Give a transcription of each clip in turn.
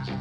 What's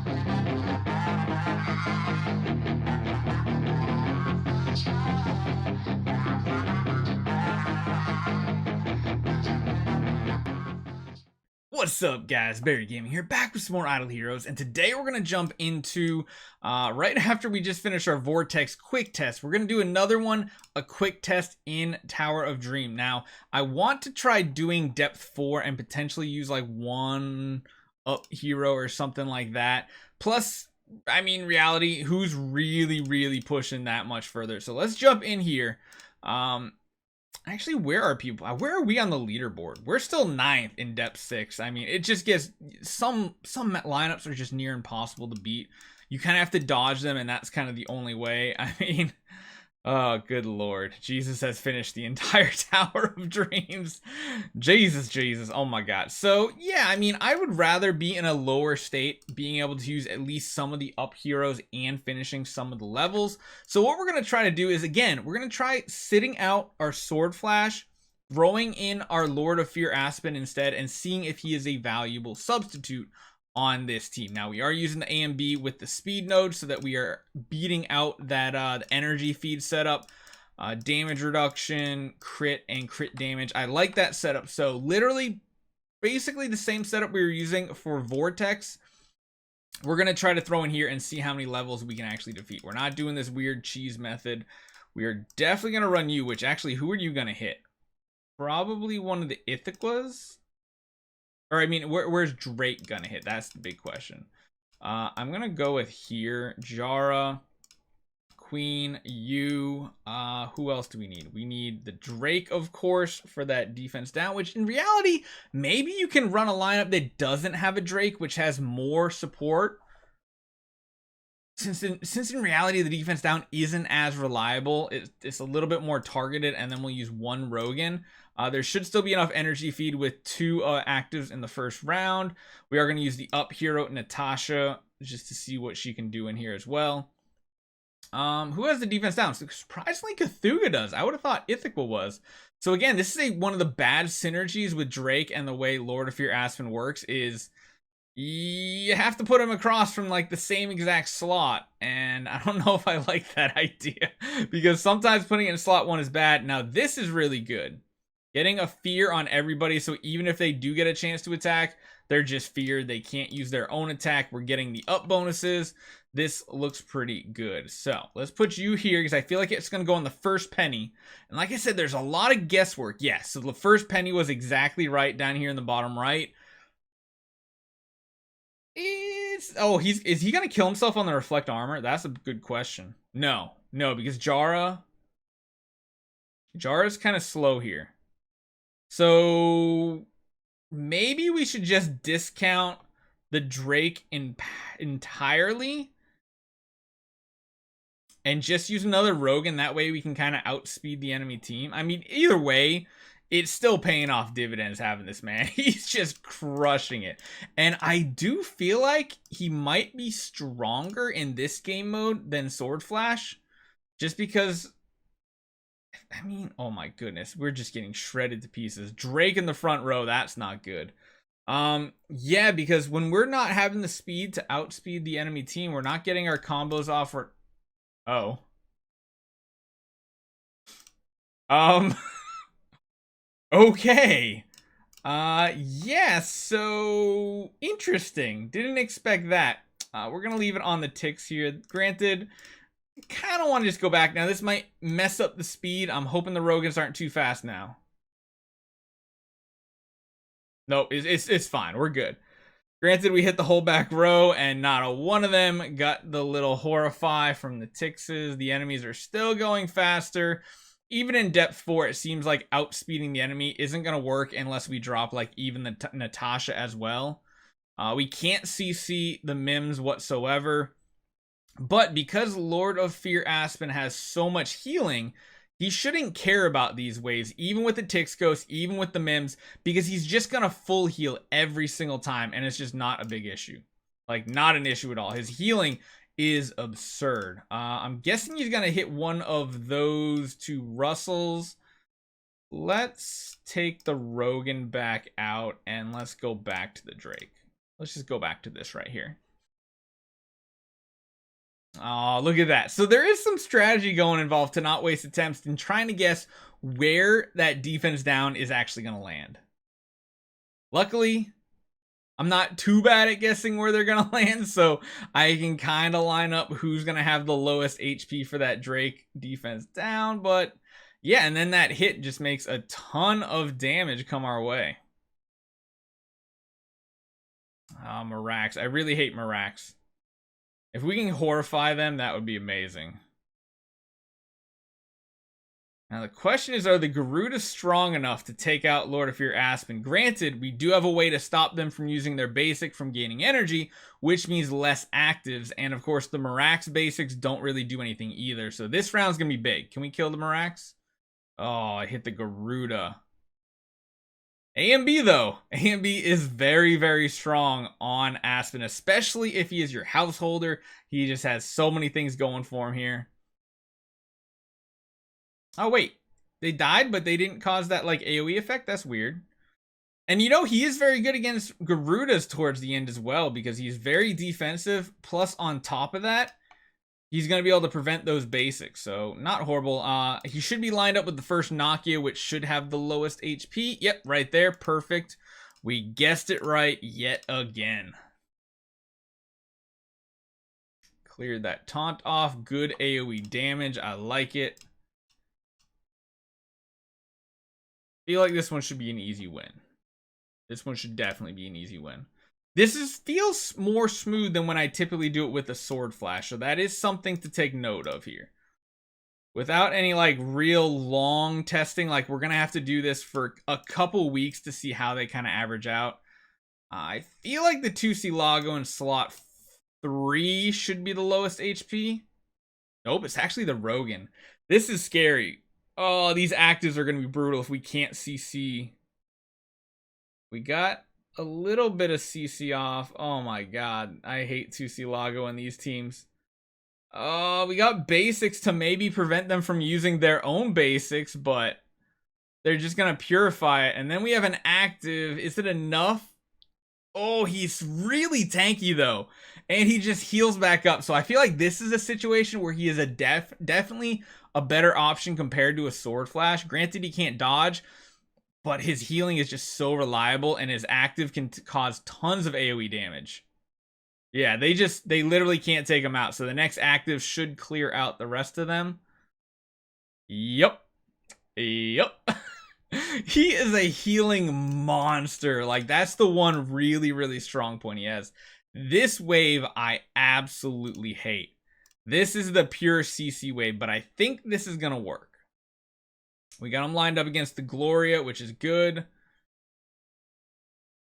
up, guys? Barry Gaming here, back with some more Idle Heroes, and today we're going to jump into, right after we just finished our Vortex quick test, we're going to do another one, a quick test in Tower of Dream. Now, I want to try doing Depth 4 and potentially use like one up hero or something like that. Plus, I mean, reality, who's really pushing that much further? So let's jump in here. Actually, where are people? Where are we on the leaderboard? We're still 9th in depth 6. I mean, it just gets some lineups are just near impossible to beat. You kind of have to dodge them, and that's kind of the only way. I mean, oh, good Lord. Jesus has finished the entire Tower of Dreams. Jesus. Oh my God. So, yeah, I mean, I would rather be in a lower state, being able to use at least some of the up heroes and finishing some of the levels. So what we're going to try to do is, again, we're going to try sitting out our Sword Flash, throwing in our Lord of Fear Aspen instead, and seeing if he is a valuable substitute on this team. Now, we are using the AMB with the speed node so that we are beating out that the energy feed setup, damage reduction, crit, and crit damage. I like that setup. So literally, basically the same setup we were using for Vortex. We're going to try to throw in here and see how many levels we can actually defeat. We're not doing this weird cheese method. We are definitely going to run you, which actually, who are you going to hit? Probably one of the Ithaquas. Or, I mean, where's Drake gonna hit? That's the big question. I'm gonna go with here. Jara, Queen, you. Who else do we need? We need the Drake, of course, for that defense down, which in reality, maybe you can run a lineup that doesn't have a Drake, which has more support. Since in reality, the defense down isn't as reliable, it's a little bit more targeted, and then we'll use one Rogan. There should still be enough energy feed with 2 actives in the first round. We are going to use the up hero, Natasha, just to see what she can do in here as well. Who has the defense down? So surprisingly, Cthulhu does. I would have thought Ithaca was. So again, this is one of the bad synergies with Drake and the way Lord of Fear Aspen works is you have to put him across from like the same exact slot, and I don't know if I like that idea because sometimes putting it in slot 1 is bad. Now this is really good, getting a fear on everybody, so even if they do get a chance to attack, they're just feared, they can't use their own attack. We're getting the up bonuses. This looks pretty good. So let's put you here because I feel like it's going to go on the first penny, and like I said, there's a lot of guesswork. Yes, so the first penny was exactly right down here in the bottom right. Is he gonna kill himself on the reflect armor? That's a good question. No, because Jara's kind of slow here. So maybe we should just discount the Drake entirely and just use another Rogan. That way we can kind of outspeed the enemy team. I mean, either way, it's still paying off dividends having this man. He's just crushing it. And I do feel like he might be stronger in this game mode than Sword Flash. Just because, I mean, oh my goodness. We're just getting shredded to pieces. Drake in the front row, that's not good. Yeah, because when we're not having the speed to outspeed the enemy team, we're not getting our combos off. Oh. Okay. Yeah, so interesting. Didn't expect that. We're gonna leave it on the ticks here. Granted, kind of want to just go back now. This might mess up the speed. I'm hoping the Rogans aren't too fast now. Nope, it's fine. We're good. Granted, we hit the whole back row, and not a one of them got the little horrify from the Tixes. The enemies are still going faster. Even in depth 4, it seems like outspeeding the enemy isn't going to work unless we drop like even the Natasha as well. We can't CC the Mims whatsoever. But because Lord of Fear Aspen has so much healing, he shouldn't care about these waves, even with the Tix Ghost, even with the Mims, because he's just going to full heal every single time, and it's just not a big issue. Like, not an issue at all. His healing is absurd. I'm guessing he's going to hit one of those 2 Russells. Let's take the Rogan back out, and let's go back to the Drake. Let's just go back to this right here. Oh, look at that. So there is some strategy going involved to not waste attempts and trying to guess where that defense down is actually going to land. Luckily, I'm not too bad at guessing where they're going to land, so I can kind of line up who's going to have the lowest HP for that Drake defense down. But yeah, and then that hit just makes a ton of damage come our way. Mirax. I really hate Mirax. If we can horrify them, that would be amazing. Now the question is, are the Garudas strong enough to take out Lord of Fear Aspen? Granted, we do have a way to stop them from using their basic from gaining energy, which means less actives. And of course, the Mirax basics don't really do anything either. So this round's going to be big. Can we kill the Mirax? Oh, I hit the Garuda. A and B though. A and B is very, very strong on Aspen, especially if he is your householder. He just has so many things going for him here. Oh, wait. They died, but they didn't cause that, like, AoE effect? That's weird. And, you know, he is very good against Garudas towards the end as well, because he's very defensive. Plus, on top of that, he's going to be able to prevent those basics. So, not horrible. He should be lined up with the first Nakia, which should have the lowest HP. Yep, right there. Perfect. We guessed it right yet again. Cleared that taunt off. Good AoE damage. I like it. Feel like this one should be an easy win. This one should definitely be an easy win. This feels more smooth than when I typically do it with a sword flash, so that is something to take note of here. Without any like real long testing, like we're gonna have to do this for a couple weeks to see how they kind of average out. I feel like the 2C Lago in slot 3 should be the lowest HP. Nope, it's actually the Rogan. This is scary. Oh, these actives are going to be brutal if we can't CC. We got a little bit of CC off. Oh my god. I hate 2C Lago in these teams. Oh, we got basics to maybe prevent them from using their own basics, but they're just going to purify it. And then we have an active. Is it enough? Oh, he's really tanky though. And he just heals back up. So I feel like this is a situation where he is a definitely a better option compared to a sword flash. Granted, he can't dodge, but his healing is just so reliable and his active can cause tons of AoE damage. Yeah, they literally can't take him out. So the next active should clear out the rest of them. Yep. He is a healing monster. Like, that's the one really, really strong point he has. This wave, I absolutely hate. This is the pure CC wave, but I think this is going to work. We got him lined up against the Gloria, which is good.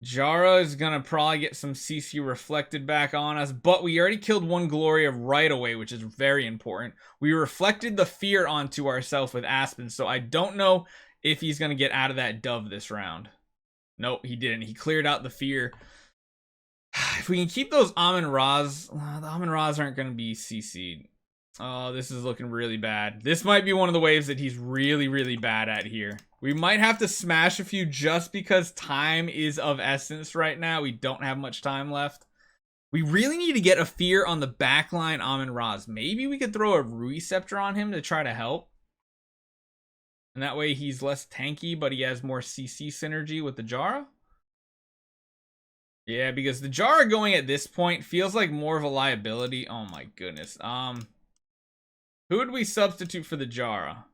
Jara is going to probably get some CC reflected back on us, but we already killed one Gloria right away, which is very important. We reflected the fear onto ourselves with Aspen, so I don't know if he's going to get out of that dove this round. Nope, he didn't. He cleared out the fear. If we can keep those Amun-Ra's, the Amun-Ra's aren't going to be CC'd. Oh, this is looking really bad. This might be one of the waves that he's really, really bad at here. We might have to smash a few just because time is of essence right now. We don't have much time left. We really need to get a fear on the backline Amun-Ra's. Maybe we could throw a Rui Scepter on him to try to help. And that way he's less tanky, but he has more CC synergy with the Jara. Yeah, because the Jara going at this point feels like more of a liability. Oh my goodness. Who would we substitute for the Jara?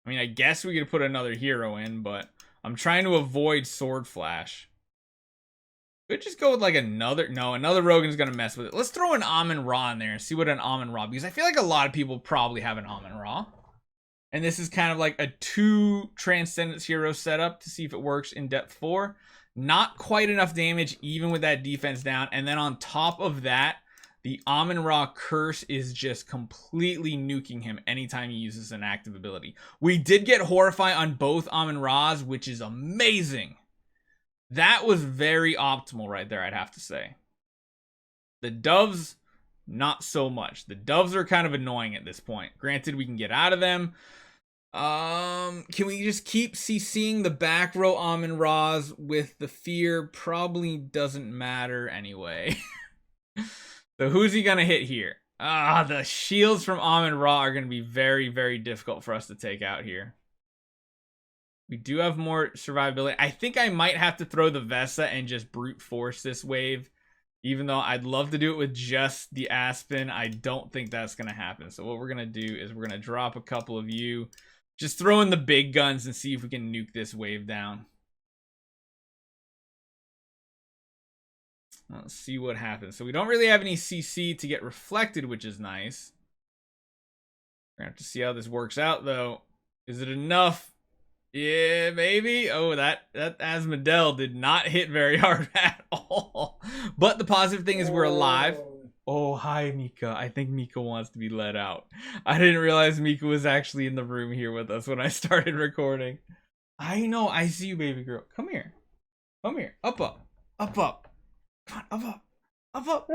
I mean, I guess we could put another hero in, but I'm trying to avoid Sword Flash. Could just go with like another. No, another Rogan's gonna mess with it. Let's throw an Amun-Ra in there and see what an Amun-Ra, because I feel like a lot of people probably have an Amun-Ra. And this is kind of like a 2 Transcendence hero setup to see if it works in depth 4. Not quite enough damage even with that defense down. And then on top of that, the Amun-Ra curse is just completely nuking him anytime he uses an active ability. We did get Horrify on both Amun-Ra's, which is amazing. That was very optimal right there, I'd have to say. The doves, not so much. The doves are kind of annoying at this point. Granted, we can get out of them. Can we just keep CCing the back row Amun-Ra's with the fear? Probably doesn't matter anyway. So who's he gonna hit here? Ah, the shields from Amon Ra are going to be very, very difficult for us to take out here. We do have more survivability. I think I might have to throw the Vesa and just brute force this wave. Even though I'd love to do it with just the Aspen, I don't think that's going to happen. So what we're going to do is we're going to drop a couple of you. Just throw in the big guns and see if we can nuke this wave down. Let's see what happens. So we don't really have any CC to get reflected, which is nice. We're going to have to see how this works out, though. Is it enough? Yeah, maybe. Oh, that Asmodel did not hit very hard at all. But the positive thing is we're alive. Oh, hi, Mika. I think Mika wants to be let out. I didn't realize Mika was actually in the room here with us when I started recording. I know. I see you, baby girl. Come here. Come here. Up, up. Up, up. Come on, up, up. Up, up.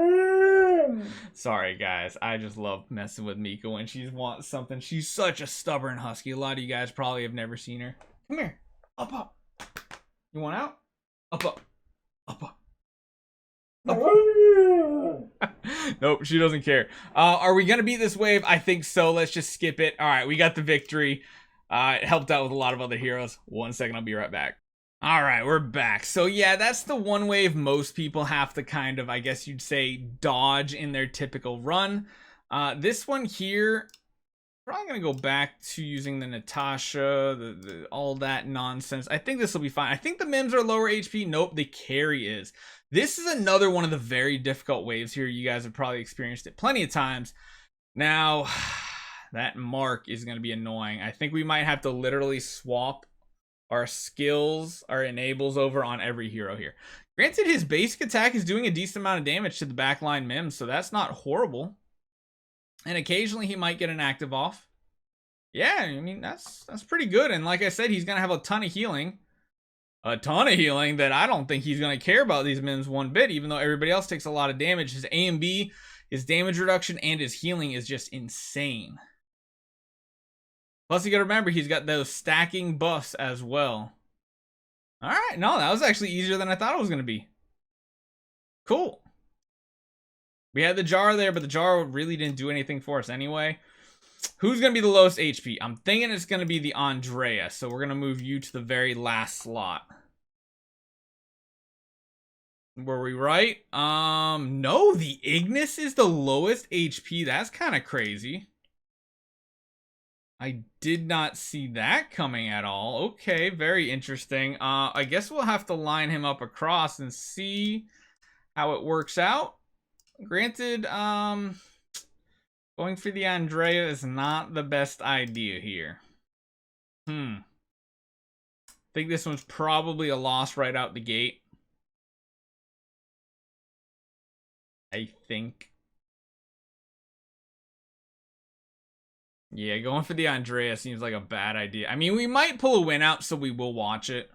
Sorry, guys. I just love messing with Mika when she wants something. She's such a stubborn husky. A lot of you guys probably have never seen her. Come here. Up, up. You want out? Up, up. Up, up. Up, up. Nope, she doesn't care. Are we going to beat this wave? I think so. Let's just skip it. All right, we got the victory. It helped out with a lot of other heroes. 1 second, I'll be right back. All right, we're back. So yeah, that's the one wave most people have to kind of, I guess you'd say, dodge in their typical run. This one here, probably gonna go back to using the Natasha, all that nonsense. I think this will be fine. I think the Mims are lower HP. Nope, the carry is. This is another one of the very difficult waves here. You guys have probably experienced it plenty of times. Now, that mark is gonna be annoying. I think we might have to literally swap our skills, our enables over on every hero here. Granted, his basic attack is doing a decent amount of damage to the backline Mims, so that's not horrible. And occasionally he might get an active off. Yeah, I mean, that's pretty good. And like I said, he's going to have a ton of healing. A ton of healing that I don't think he's going to care about these Mims one bit, even though everybody else takes a lot of damage. His A and B, his damage reduction, and his healing is just insane. Plus, you gotta remember, he's got those stacking buffs as well. Alright, no, that was actually easier than I thought it was gonna be. Cool. We had the jar there, but the jar really didn't do anything for us anyway. Who's gonna be the lowest HP? I'm thinking it's gonna be the Andrea, so we're gonna move you to the very last slot. Were we right? No, the Ignis is the lowest HP. That's kind of crazy. I did not see that coming at all. Okay, very interesting. I guess we'll have to line him up across and see how it works out. Granted, going for the Andrea is not the best idea here. I think this one's probably a loss right out the gate. I think. Yeah, going for the Andrea seems like a bad idea. I mean, we might pull a win out, so we will watch it.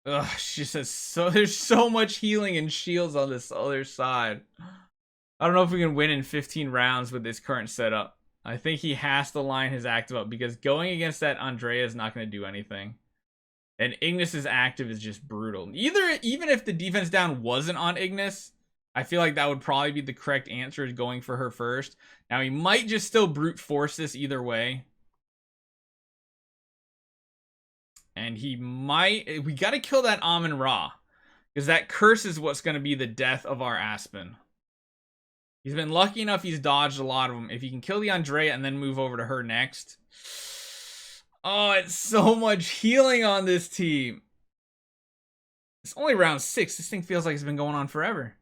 Ugh, she says, so there's so much healing and shields on this other side. I don't know if we can win in 15 rounds with this current setup. I think he has to line his active up, because going against that Andrea is not going to do anything. And Ignis's active is just brutal. Even if the defense down wasn't on Ignis, I feel like that would probably be the correct answer, is going for her first. Now, he might just still brute force this either way. And he might... We got to kill that Amon Ra, because that curse is what's going to be the death of our Aspen. He's been lucky enough he's dodged a lot of them. If he can kill the Andrea and then move over to her next... Oh, it's so much healing on this team. It's only round 6. This thing feels like it's been going on forever.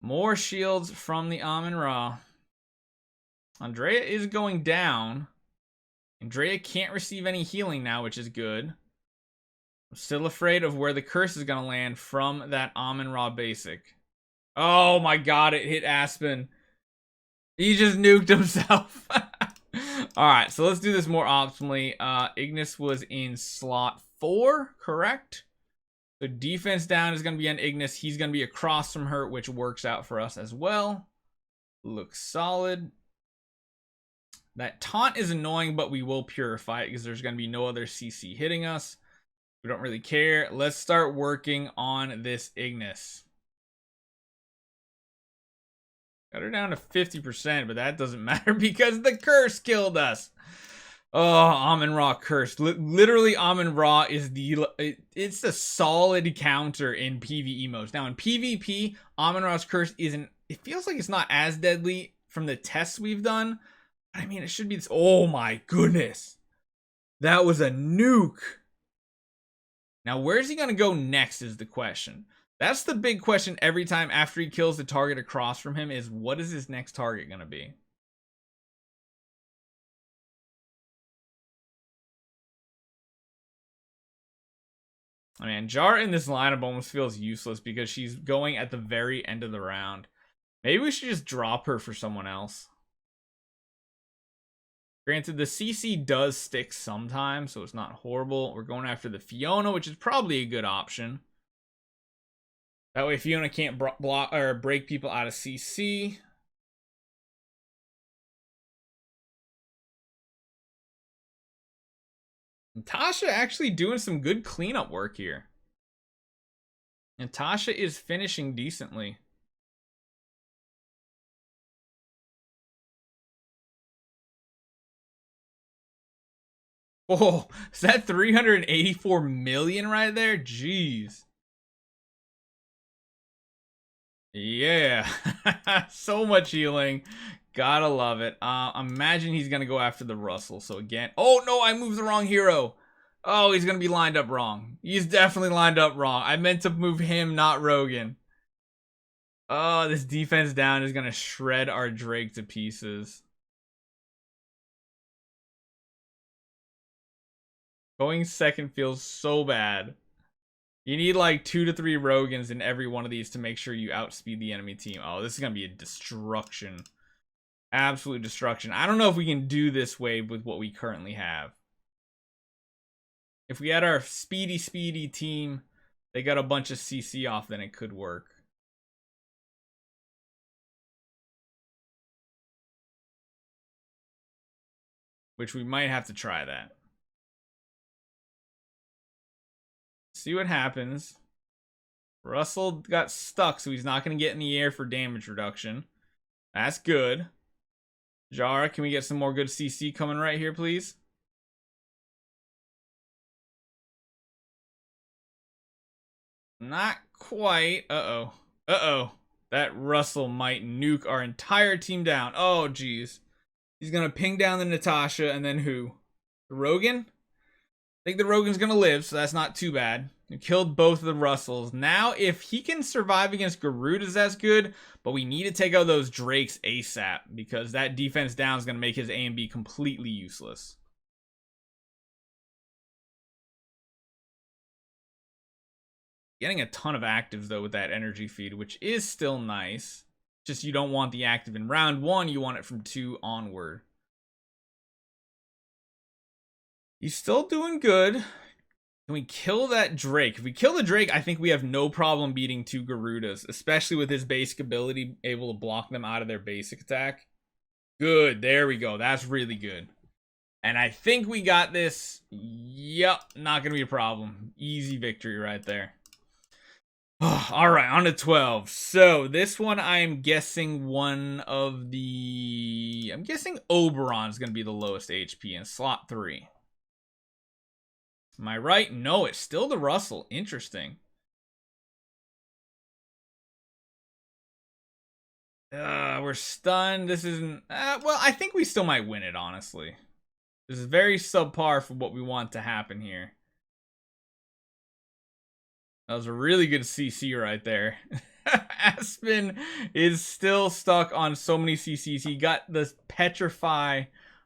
More shields from the Amon Ra. Andrea is going down. Andrea can't receive any healing now, which is good. I'm still afraid of where the curse is going to land from that Amon Ra basic. Oh my god, it hit Aspen. He just nuked himself. Alright, so let's do this more optimally. Ignis was in slot 4, correct? So defense down is going to be on Ignis. He's going to be across from her, which works out for us as well. Looks solid. That taunt is annoying, but we will purify it because there's going to be no other CC hitting us. We don't really care. Let's start working on this Ignis. Got her down to 50%, but that doesn't matter because the curse killed us. Oh, Amon-Ra curse. Literally, Amon-Ra is it's a solid counter in PvE modes. Now, in PvP, Amon-Ra's curse isn't, it feels like it's not as deadly from the tests we've done. But I mean, it should be this. Oh my goodness. That was a nuke. Now, where's he going to go next is the question. That's the big question every time after he kills the target across from him is what is his next target going to be? I mean, Jara in this lineup almost feels useless because she's going at the very end of the round. Maybe we should just drop her for someone else. Granted, the CC does stick sometimes, so it's not horrible. We're going after the Fiona, which is probably a good option. That way Fiona can't block or break people out of CC. Natasha actually doing some good cleanup work here. Natasha is finishing decently. Oh, is that 384 million right there? Jeez. Yeah. So much healing. Gotta love it. Imagine he's gonna go after the Russell. So again, oh no, I moved the wrong hero. Oh, he's gonna be lined up wrong. He's definitely lined up wrong. I meant to move him, not Rogan. Oh, this defense down is gonna shred our Drake to pieces. Going second feels so bad. You need like 2 to 3 Rogans in every one of these to make sure you outspeed the enemy team. Oh, this is gonna be a destruction. Absolute destruction. I don't know if we can do this wave with what we currently have. If we had our speedy team, they got a bunch of CC off, then it could work. Which we might have to try that. See what happens. Russell got stuck, so he's not going to get in the air for damage reduction. That's good. Jara, can we get some more good CC coming right here, please? Not quite. Uh-oh. Uh-oh. That Russell might nuke our entire team down. Oh, jeez. He's going to ping down the Natasha, and then who? The Rogan? I think the Rogan's going to live, so that's not too bad. We killed both of the Russells. Now, if he can survive against Garudas, that's good. But we need to take out those Drakes ASAP, because that defense down is going to make his A and B completely useless. Getting a ton of actives, though, with that energy feed, which is still nice. Just you don't want the active in round 1. You want it from 2 onward. He's still doing good. Can we kill that Drake? If we kill the Drake, I think we have no problem beating 2 Garudas, especially with his basic ability, able to block them out of their basic attack. Good, there we go. That's really good. And I think we got this. Yep, not going to be a problem. Easy victory right there. All right, on to 12. So this one, I'm guessing one of the... I'm guessing Oberon's going to be the lowest HP in slot 3. Am I right? No, it's still the Russell. Interesting. We're stunned. This isn't... well, I think we still might win it, honestly. This is very subpar for what we want to happen here. That was a really good CC right there. Aspen is still stuck on so many CCs. He got the Petrify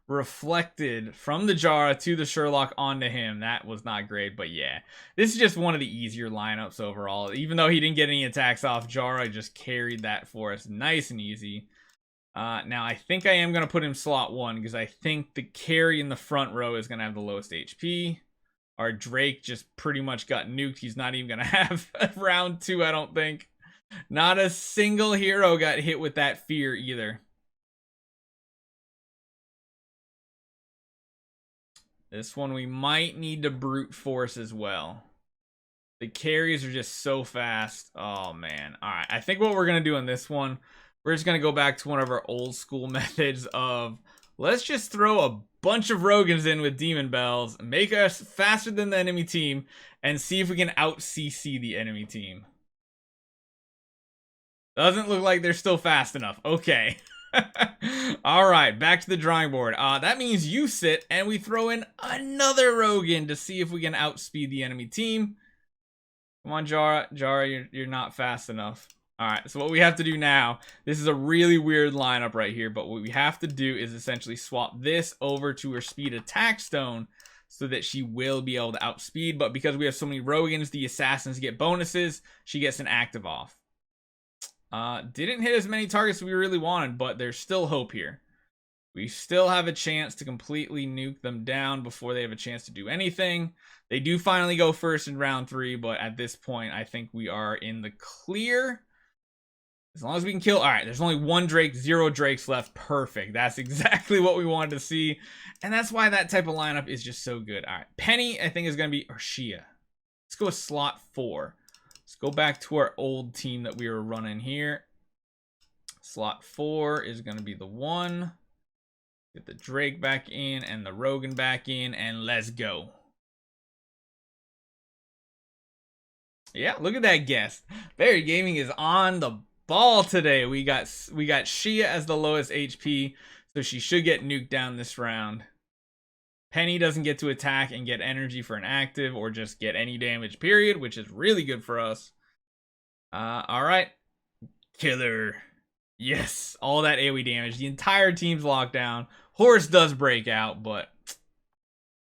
reflected from the Jara to the Sherlock onto him. That was not great, but yeah. This is just one of the easier lineups overall. Even though he didn't get any attacks off, Jara just carried that for us nice and easy. Now, I think I am going to put him slot 1 because I think the carry in the front row is going to have the lowest HP. Our Drake just pretty much got nuked. He's not even going to have round 2, I don't think. Not a single hero got hit with that fear either. This one we might need to brute force as well. The carries are just so fast. Oh, man. All right. I think what we're going to do in this one, We're just going to go back to one of our old school methods of let's just throw a bunch of Rogans in with Demon Bells, make us faster than the enemy team, and see if we can out-CC the enemy team. Doesn't look like they're still fast enough. Okay. Alright, back to the drawing board. That means you sit, and we throw in another Rogan to see if we can outspeed the enemy team. Come on, Jara. Jara, you're not fast enough. Alright, so what we have to do now, this is a really weird lineup right here, but what we have to do is essentially swap this over to her speed attack stone so that she will be able to outspeed, but because we have so many Rogans, the assassins get bonuses, she gets an active off. Didn't hit as many targets as we really wanted, but there's still hope here. We still have a chance to completely nuke them down before they have a chance to do anything. They do finally go first in round 3, but at this point, I think we are in the clear. As long as we can kill... Alright, there's only 1 Drake, 0 Drakes left. Perfect. That's exactly what we wanted to see. And that's why that type of lineup is just so good. Alright, Penny, I think, is going to be... Or Shia. Let's go with slot 4. Let's go back to our old team that we were running here. Slot 4 is going to be the 1. Get the Drake back in and the Rogan back in, and let's go. Yeah, look at that guess. Barry Gaming is on the ball today. We got Shia as the lowest HP, so she should get nuked down this round. Penny doesn't get to attack and get energy for an active or just get any damage, period, which is really good for us. Alright. Killer. Yes, all that AoE damage. The entire team's locked down. Horse does break out, but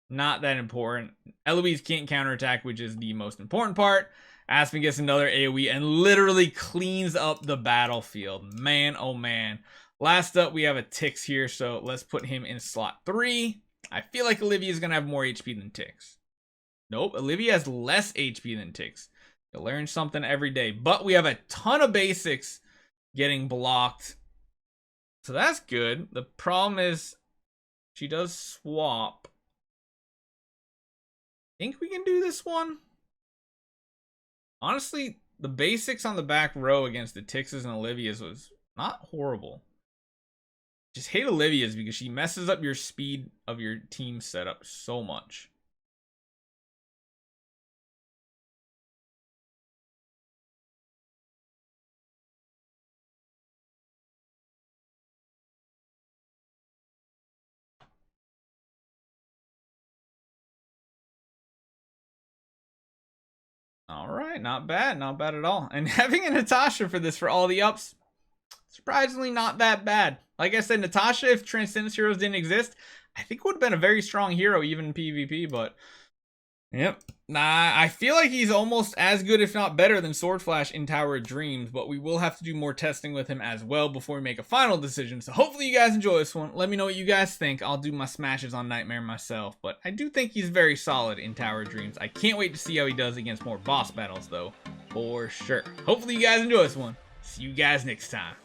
not that important. Eloise can't counterattack, which is the most important part. Aspen gets another AoE and literally cleans up the battlefield. Man, oh man. Last up, we have a Tix here, so let's put him in slot 3. I feel like Olivia is going to have more HP than Tix. Nope, Olivia has less HP than Tix. You learn something every day. But we have a ton of basics getting blocked. So that's good. The problem is she does swap. Think we can do this one? Honestly, the basics on the back row against the Tixes and Olivias was not horrible. Just hate Olivia's because she messes up your speed of your team setup so much. All right, not bad at all. And having a Natasha for this for all the ups, surprisingly not that bad. Like I said, Natasha, if Transcendence Heroes didn't exist, I think would have been a very strong hero even in PvP, but yep. Nah, I feel like he's almost as good, if not better, than Sword Flash in Tower of Dreams, but we will have to do more testing with him as well before we make a final decision. So hopefully you guys enjoy this one. Let me know what you guys think. I'll do my smashes on Nightmare myself, but I do think he's very solid in Tower of Dreams. I can't wait to see how he does against more boss battles, though, for sure. Hopefully you guys enjoy this one. See you guys next time.